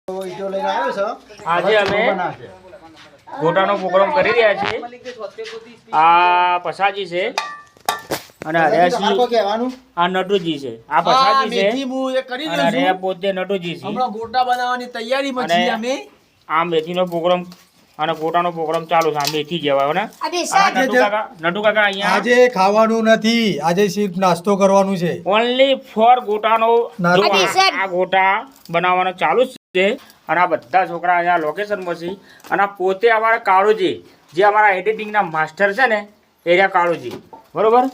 આજે અમે ગોટાનો પ્રોગ્રામ કરી રહ્યા છીએ. આ પસાજી છે અને આ નટુજી છે. આ પસાજી છે અને આ પોતે નટુજી છે. હમણાં ગોટા બનાવવાની તૈયારીમાં છીએ અમે. આ મેથીનો પ્રોગ્રામ અને ગોટાનો પ્રોગ્રામ ચાલુ છે. આ મેથી જેવા ને નટુ કાકા અહીંયા આજે ખાવાનું નથી, આજે સિર્ફ નાસ્તો કરવાનું છે. ઓનલી ફોર ગોટાનો આ ગોટા બનાવવાનો ચાલુ છે. અને આ બધા છોકરા અહીંયા લોકેશનમાં છે. અને પોતે અમારા કાળુજી જે અમારા એડિટિંગના માસ્ટર છે ને એરિયા કાળુજી, બરોબર.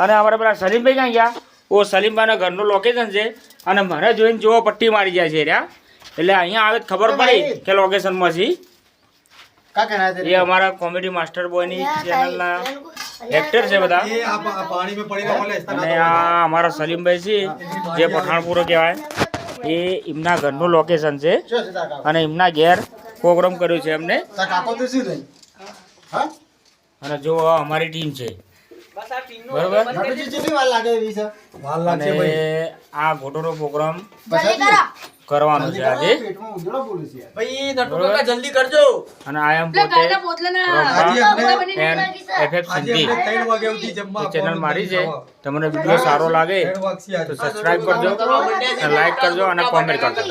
અને અમારા પેલા સલીમભાઈ ક્યાં ગયા? ઓ સલીમભાઈના ઘરનું લોકેશન છે. અને મને જોઈને જોવો પટ્ટી મારી જાય છે એરિયા. એટલે અહીંયા આવે ખબર પડી કે લોકેશનમાં છે. એ અમારા કોમેડી માસ્ટર બોયની ચેનલના એક્ટર છે બધા. અને આ અમારા સલીમભાઈ છે જે પઠાણપુરો કહેવાય, એ એમના ઘરનું લોકેશન છે. અને એમના ઘેર પ્રોગ્રામ કર્યો છે એમને. અને જો અમારી ટીમ છે, બરોબર. અને આ ગોટોનો પ્રોગ્રામ કરવાનો છે આજે. જલ્દી કરજો. અને આઈ એમ પોતે FF સિંધી ચેનલ મારી છે. તમને વિડીયો સારો લાગે તો સબસ્ક્રાઇબ કરજો, લાઈક કરજો અને કોમેન્ટ કરજો.